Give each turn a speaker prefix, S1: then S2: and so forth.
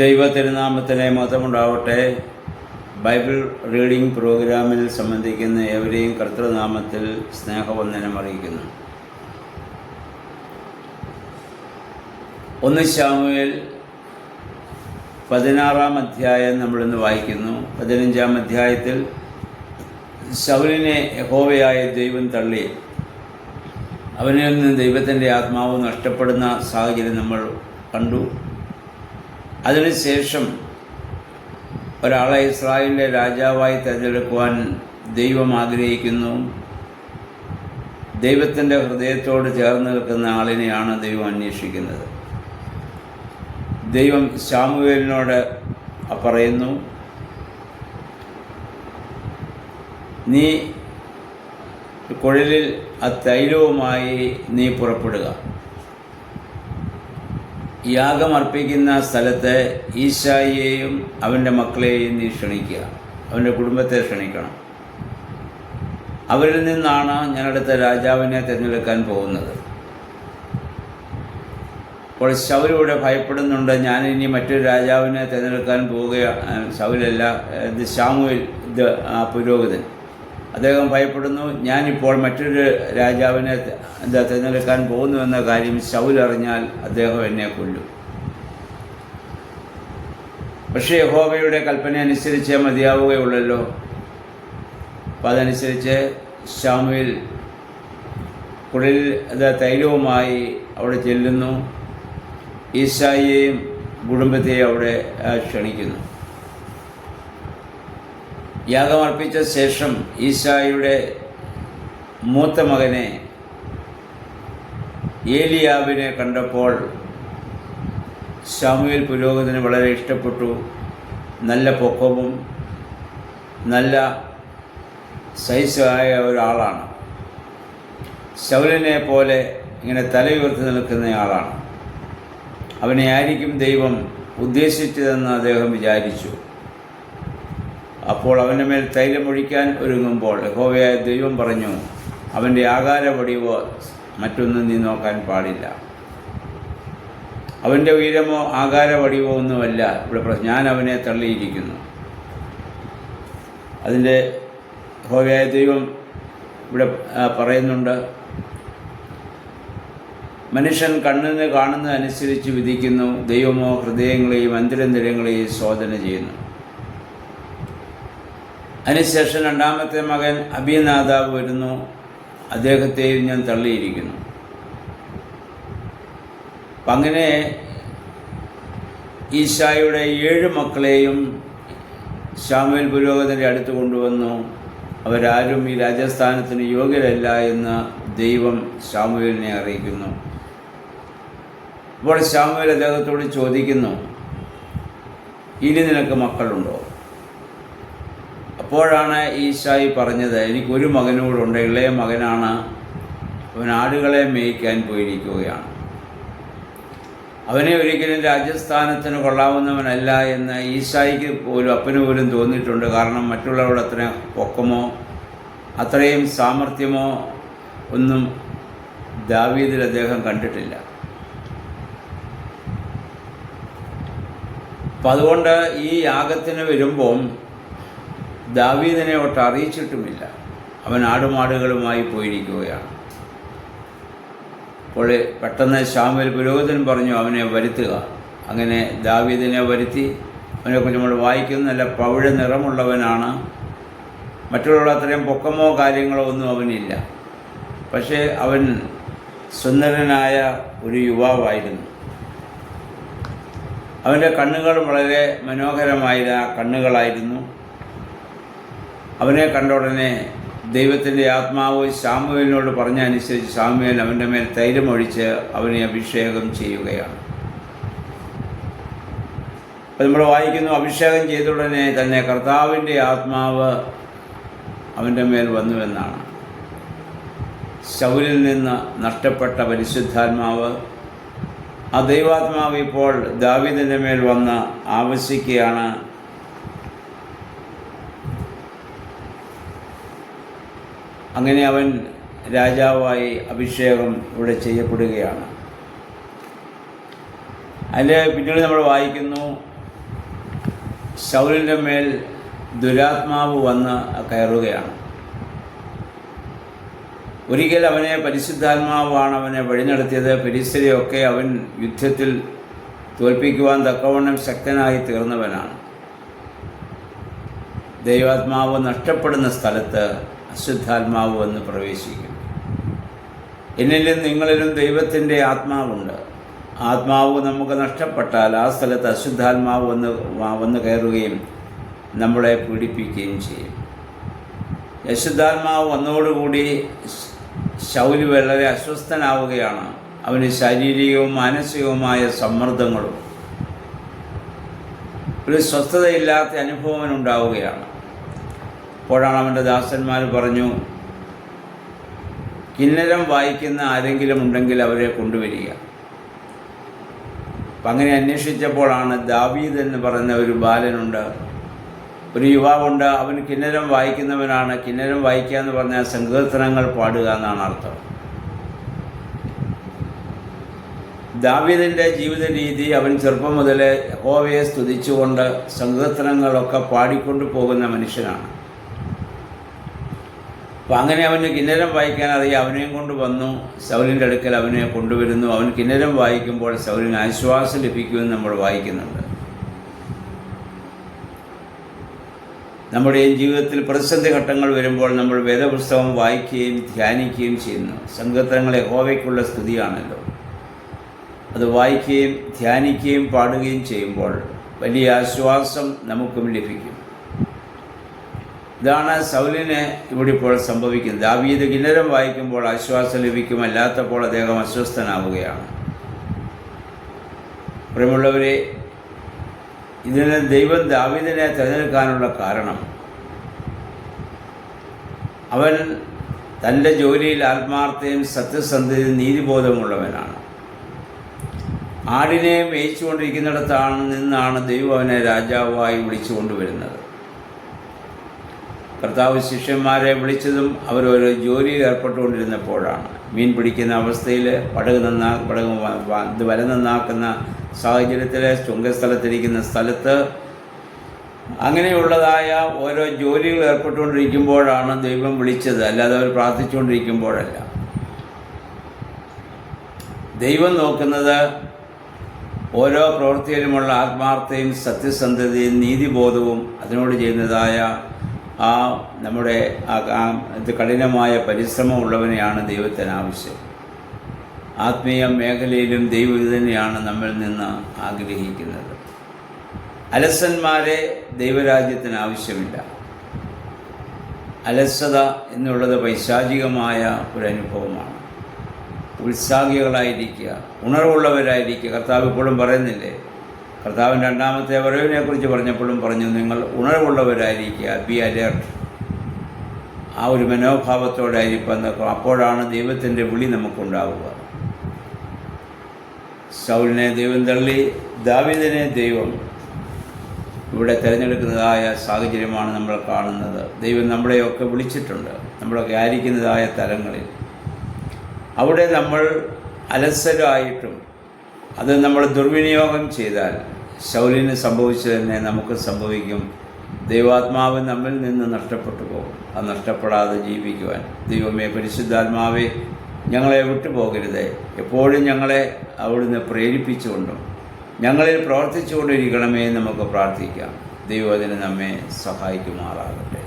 S1: ദൈവതിരുനാമത്തിന് മഹത്വമുണ്ടാവട്ടെ. Bible reading പ്രോഗ്രാമിൽ സംബന്ധിക്കുന്ന ഏവരെയും കർത്തൃനാമത്തിൽ സ്നേഹവന്ദനം അറിയിക്കുന്നു. 1 ശമൂവേൽ 16-ാം അധ്യായം നമ്മളിന്ന് വായിക്കുന്നു. 15-ാം അധ്യായത്തിൽ ശൗലിനെ യഹോവയായ ദൈവം തള്ളി അവനിൽ നിന്ന് ദൈവത്തിൻ്റെ ആത്മാവ് നഷ്ടപ്പെടുന്ന സാഹചര്യം നമ്മൾ കണ്ടു. അതിനുശേഷം ഒരാളെ ഇസ്രായേലിൻ്റെ രാജാവായി തിരഞ്ഞെടുക്കുവാൻ ദൈവം ആഗ്രഹിക്കുന്നു. ദൈവത്തിൻ്റെ ഹൃദയത്തോട് ചേർന്ന് നിൽക്കുന്ന ആളിനെയാണ് ദൈവം അന്വേഷിക്കുന്നത്. ദൈവം ശമൂവേലിനോട് പറയുന്നു, നീ കുഴലിൽ ആ തൈലവുമായി നീ പുറപ്പെടുക. യാഗമർപ്പിക്കുന്ന സ്ഥലത്ത് ഈശായിയെയും അവൻ്റെ മക്കളെയും നീ ക്ഷണിക്കുക, അവൻ്റെ കുടുംബത്തെ ക്ഷണിക്കണം. അവരിൽ നിന്നാണ് ഞാൻ അടുത്ത രാജാവിനെ തിരഞ്ഞെടുക്കാൻ പോകുന്നത്. അപ്പോൾ ശൗലിവിടെ ഭയപ്പെടുന്നുണ്ട്, ഞാനിനി മറ്റൊരു രാജാവിനെ തിരഞ്ഞെടുക്കാൻ പോവുകയാണ്. ശൗലല്ല, ഇത് ശമൂവേൽ, ഇത് പുരോഹിതൻ. അദ്ദേഹം ഭയപ്പെടുന്നു, ഞാനിപ്പോൾ മറ്റൊരു രാജാവിനെ തിരഞ്ഞെടുക്കാൻ പോകുന്നുവെന്ന കാര്യം ശൗൽ അറിഞ്ഞാൽ അദ്ദേഹം എന്നെ കൊല്ലും. പക്ഷേ യഹോവയുടെ കൽപ്പന അനുസരിച്ചേ മതിയാവുകയുള്ളല്ലോ. അപ്പം അതനുസരിച്ച് ശമൂവേൽ കുഴലിൽ തൈലവുമായി അവിടെ ചെല്ലുന്നു. ഈശായിയെയും കുടുംബത്തെയും അവിടെ ക്ഷണിക്കുന്നു. യാഗമർപ്പിച്ച ശേഷം ഈശായിയുടെ മൂത്ത മകനെ ഏലിയാവിനെ കണ്ടപ്പോൾ ശമൂവേൽ പുരോഹിതന് വളരെ ഇഷ്ടപ്പെട്ടു. നല്ല പൊക്കവും നല്ല സൈസായ ഒരാളാണ്. ശൗലിനെ പോലെ ഇങ്ങനെ തലയുയർത്തി നിൽക്കുന്നയാളാണ്. അവനെ ആയിരിക്കും ദൈവം ഉദ്ദേശിച്ചതെന്ന് അദ്ദേഹം വിചാരിച്ചു. അപ്പോൾ അവൻ്റെ മേൽ തൈലമൊഴിക്കാൻ ഒരുങ്ങുമ്പോൾ യഹോവയായ ദൈവം പറഞ്ഞു, അവൻ്റെ ആകാരവടിവോ മറ്റൊന്നും നീ നോക്കാൻ പാടില്ല. അവൻ്റെ ഉയരമോ ആകാരവടിവോ ഒന്നുമല്ല, ഇവിടെ ഞാൻ അവനെ തള്ളിയിരിക്കുന്നു. അതിൻ്റെ യഹോവയായ ദൈവം ഇവിടെ പറയുന്നുണ്ട്, മനുഷ്യൻ കണ്ണിന് കാണുന്നതനുസരിച്ച് വിധിക്കുന്നു, ദൈവമോ ഹൃദയങ്ങളെയും അന്തരന്തരങ്ങളെയും ശോധന ചെയ്യുന്നു. അതിനുശേഷം രണ്ടാമത്തെ മകൻ അബീനാദാബ് വരുന്നു, അദ്ദേഹത്തെയും ഞാൻ തള്ളിയിരിക്കുന്നു. അപ്പം അങ്ങനെ ഈശായുടെ 7 മക്കളെയും ശമൂവേൽ പുരോഹിതൻ്റെ അടുത്ത് കൊണ്ടുവന്നു. അവരാരും ഈ രാജസ്ഥാനത്തിന് യോഗ്യരല്ല എന്ന് ദൈവം ശമൂവേലിനെ അറിയിക്കുന്നു. അപ്പോൾ ശമൂവേൽ അദ്ദേഹത്തോട് ചോദിക്കുന്നു, ഇനി നിനക്ക് മക്കളുണ്ടോ? അപ്പോഴാണ് ഈശായി പറഞ്ഞത്, എനിക്കൊരു മകനോടുണ്ട്, ഇളയ മകനാണ്, അവൻ ആടുകളെ മേയ്ക്കാൻ പോയിരിക്കുകയാണ്. അവനെ ഒരിക്കലും രാജസ്ഥാനത്തിന് കൊള്ളാവുന്നവനല്ല എന്ന് ഈശായിക്ക് പോലും അപ്പന് പോലും തോന്നിയിട്ടുണ്ട്. കാരണം മറ്റുള്ളവരുടെ അത്രയും പൊക്കമോ അത്രയും സാമർഥ്യമോ ഒന്നും ദാവീദിൽ അദ്ദേഹം കണ്ടിട്ടില്ല. അപ്പം അതുകൊണ്ട് ഈ യാഗത്തിന് വരുമ്പം ദാവീദിനെ ഒട്ട് അറിയിച്ചിട്ടുമില്ല. അവൻ ആടുമാടുകളുമായി പോയിരിക്കുകയാണ്. അപ്പോൾ പെട്ടെന്ന് ശമൂവേൽ പുരോഹിതൻ പറഞ്ഞു, അവനെ വരുത്തുക. അങ്ങനെ ദാവീദിനെ വരുത്തി. അവനെക്കുറിച്ച് നമ്മൾ വായിക്കുന്ന നല്ല പവിഴ നിറമുള്ളവനാണ്. മറ്റുള്ള അത്രയും പൊക്കമോ കാര്യങ്ങളോ ഒന്നും അവനില്ല. പക്ഷേ അവൻ സുന്ദരനായ ഒരു യുവാവായിരുന്നു. അവൻ്റെ കണ്ണുകൾ വളരെ മനോഹരമായ കണ്ണുകളായിരുന്നു. അവനെ കണ്ട ഉടനെ ദൈവത്തിൻ്റെ ആത്മാവ് ശമൂവേലിനോട് പറഞ്ഞനുസരിച്ച് ശമൂവേൽ അവൻ്റെ മേൽ തൈലമൊഴിച്ച് അവനെ അഭിഷേകം ചെയ്യുകയാണ്. അപ്പോൾ നമ്മൾ വായിക്കുന്നു, അഭിഷേകം ചെയ്ത ഉടനെ തന്നെ കർത്താവിൻ്റെ ആത്മാവ് അവൻ്റെ മേൽ വന്നുവെന്നാണ്. ശൗലിൽ നിന്ന് നഷ്ടപ്പെട്ട പരിശുദ്ധാത്മാവ്, ആ ദൈവാത്മാവ് ഇപ്പോൾ ദാവീദിൻ്റെ മേൽ വന്ന് ആവസിക്കുകയാണ്. അങ്ങനെ അവൻ രാജാവായി അഭിഷേകം ഇവിടെ ചെയ്യപ്പെടുകയാണ്. അതിൻ്റെ പിന്നീട് നമ്മൾ വായിക്കുന്നു, ശൗലിൻ്റെ മേൽ ദുരാത്മാവ് വന്ന് കയറുകയാണ്. ഒരിക്കൽ അവനെ പരിശുദ്ധാത്മാവാണ് അവനെ വഴി നടത്തിയത്. ഫെലിസ്ത്യരെയൊക്കെ അവൻ യുദ്ധത്തിൽ തോൽപ്പിക്കുവാൻ തക്കവണ്ണം ശക്തനായി തീർന്നവനാണ്. ദൈവാത്മാവ് നഷ്ടപ്പെടുന്ന സ്ഥലത്ത് അശുദ്ധാത്മാവ് വന്ന് പ്രവേശിക്കും. എന്നിലും നിങ്ങളിലും ദൈവത്തിൻ്റെ ആത്മാവുണ്ട്. ആത്മാവ് നമുക്ക് നഷ്ടപ്പെട്ടാൽ ആ സ്ഥലത്ത് അശുദ്ധാത്മാവ് വന്ന് കയറുകയും നമ്മളെ പീഡിപ്പിക്കുകയും ചെയ്യും. അശുദ്ധാത്മാവ് വന്നതോടുകൂടി ശൗല് വളരെ അസ്വസ്ഥനാവുകയാണ്. അവന് ശാരീരികവും മാനസികവുമായ സമ്മർദ്ദങ്ങളും ഒരു സ്വസ്ഥതയില്ലാത്ത അനുഭവം ഉണ്ടാവുകയാണ്. അപ്പോഴാണ് അവൻ്റെ ദാസന്മാർ പറഞ്ഞു, കിന്നരം വായിക്കുന്ന ആരെങ്കിലും ഉണ്ടെങ്കിൽ അവരെ കൊണ്ടുവരിക. അപ്പം അങ്ങനെ അന്വേഷിച്ചപ്പോഴാണ് ദാവീദ് എന്ന് പറയുന്ന ഒരു ബാലനുണ്ട്, ഒരു യുവാവുണ്ട്. അവൻ കിന്നരം വായിക്കുന്നവനാണ്. കിന്നരം വായിക്കുക എന്ന് പറഞ്ഞാൽ സങ്കീർത്തനങ്ങൾ പാടുക എന്നാണ് അർത്ഥം. ദാവീദിൻ്റെ ജീവിത രീതി, അവൻ ചെറുപ്പം മുതലേ യഹോവയെ സ്തുതിച്ചുകൊണ്ട് സങ്കീർത്തനങ്ങളൊക്കെ പാടിക്കൊണ്ടു പോകുന്ന മനുഷ്യനാണ്. അപ്പം അങ്ങനെ അവന് കിന്നരം വായിക്കാൻ അറിയാം. അവനെയും കൊണ്ട് വന്നു ശൗലിൻ്റെ അടുക്കൽ അവനെ കൊണ്ടുവരുന്നു. അവൻ കിന്നരം വായിക്കുമ്പോൾ ശൗലിന് ആശ്വാസം ലഭിക്കുമെന്ന് നമ്മൾ വായിക്കുന്നുണ്ട്. നമ്മുടെയും ജീവിതത്തിൽ പ്രതിസന്ധി ഘട്ടങ്ങൾ വരുമ്പോൾ നമ്മൾ വേദപുസ്തകം വായിക്കുകയും ധ്യാനിക്കുകയും ചെയ്യുന്നു. സങ്കീർത്തനങ്ങൾ യഹോവയ്ക്കുള്ള സ്തുതിയാണല്ലോ. അത് വായിക്കുകയും ധ്യാനിക്കുകയും പാടുകയും ചെയ്യുമ്പോൾ വലിയ ആശ്വാസം നമുക്കും ലഭിക്കും. ഇതാണ് ശൗലിന് ഇവിടെ ഇപ്പോൾ സംഭവിക്കുന്നത്. ദാവീദ് കിന്നരം വായിക്കുമ്പോൾ ആശ്വാസം ലഭിക്കും, അല്ലാത്തപ്പോൾ അദ്ദേഹം അസ്വസ്ഥനാവുകയാണ്. പ്രിയമുള്ളവരെ, ഇതിന് ദൈവം ദാവീദിനെ തിരഞ്ഞെടുക്കാനുള്ള കാരണം, അവൻ തൻ്റെ ജോലിയിൽ ആത്മാർത്ഥയും സത്യസന്ധതയും നീതിബോധമുള്ളവനാണ്. ആടിനെ മേയിച്ചുകൊണ്ടിരിക്കുന്നിടത്താണ് നിന്നാണ് ദൈവം അവനെ രാജാവായി വിളിച്ചുകൊണ്ടുവരുന്നത്. കർത്താവ് ശിഷ്യന്മാരെ വിളിച്ചതും അവരോരോ ജോലിയിൽ ഏർപ്പെട്ടുകൊണ്ടിരുന്നപ്പോഴാണ്. മീൻ പിടിക്കുന്ന അവസ്ഥയിൽ വല നന്നാക്കുന്ന സാഹചര്യത്തിൽ ചുങ്കസ്ഥലത്തിരിക്കുന്ന സ്ഥലത്ത് അങ്ങനെയുള്ളതായ ഓരോ ജോലികൾ ഏർപ്പെട്ടുകൊണ്ടിരിക്കുമ്പോഴാണ് ദൈവം വിളിച്ചത്, അല്ലാതെ അവർ പ്രാർത്ഥിച്ചുകൊണ്ടിരിക്കുമ്പോഴല്ല. ദൈവം നോക്കുന്നത് ഓരോ പ്രവൃത്തിയിലുമുള്ള ആത്മാർത്ഥതയും സത്യസന്ധതയും നീതിബോധവും അതിനോട് ചെയ്യുന്നതായ നമ്മുടെ കഠിനമായ പരിശ്രമമുള്ളവനെയാണ് ദൈവത്തിന് ആവശ്യം. ആത്മീയ മേഖലയിലും ദൈവം ഇത് തന്നെയാണ് നമ്മിൽ നിന്ന് ആഗ്രഹിക്കുന്നത്. അലസന്മാരെ ദൈവരാജ്യത്തിന് ആവശ്യമില്ല. അലസത എന്നുള്ളത് പൈശാചികമായ ഒരു അനുഭവമാണ്. ഉത്സാഹികളായിരിക്കുക, ഉണർവുള്ളവരായിരിക്കുക. കർത്താവ് ഇപ്പോഴും പറയുന്നില്ലേ, കർത്താവിൻ്റെ രണ്ടാമത്തെ വരവിനെക്കുറിച്ച് പറഞ്ഞപ്പോഴും പറഞ്ഞു, നിങ്ങൾ ഉണർവുള്ളവരായിരിക്കുക, ബി അലേർട്ട്. ആ ഒരു മനോഭാവത്തോടായിരിക്കും. അപ്പോഴാണ് ദൈവത്തിൻ്റെ വിളി നമുക്കുണ്ടാവുക. ശൗലിനെ ദൈവം തള്ളി, ദാവീദിനെ ദൈവം ഇവിടെ തിരഞ്ഞെടുക്കുന്നതായ സാഹചര്യമാണ് നമ്മൾ കാണുന്നത്. ദൈവം നമ്മളെയൊക്കെ വിളിച്ചിട്ടുണ്ട്, നമ്മളൊക്കെ ആയിരിക്കുന്നതായ തലങ്ങളിൽ. അവിടെ നമ്മൾ അലസരായിട്ടും അത് നമ്മൾ ദുർവിനിയോഗം ചെയ്താൽ ശൗലിന് സംഭവിച്ചത് തന്നെ നമുക്ക് സംഭവിക്കും. ദൈവാത്മാവ് നമ്മിൽ നിന്ന് നഷ്ടപ്പെട്ടു പോകും. അത് നഷ്ടപ്പെടാതെ ജീവിക്കുവാൻ ദൈവമേ, പരിശുദ്ധാത്മാവെ, ഞങ്ങളെ വിട്ടുപോകരുതേ. എപ്പോഴും ഞങ്ങളെ അവിടുന്ന് പ്രേരിപ്പിച്ചുകൊണ്ടും ഞങ്ങളിൽ പ്രവർത്തിച്ചുകൊണ്ടിരിക്കണമേ നമുക്ക് പ്രാർത്ഥിക്കാം. ദൈവം അതിന് നമ്മെ സഹായിക്കുമാറാകട്ടെ.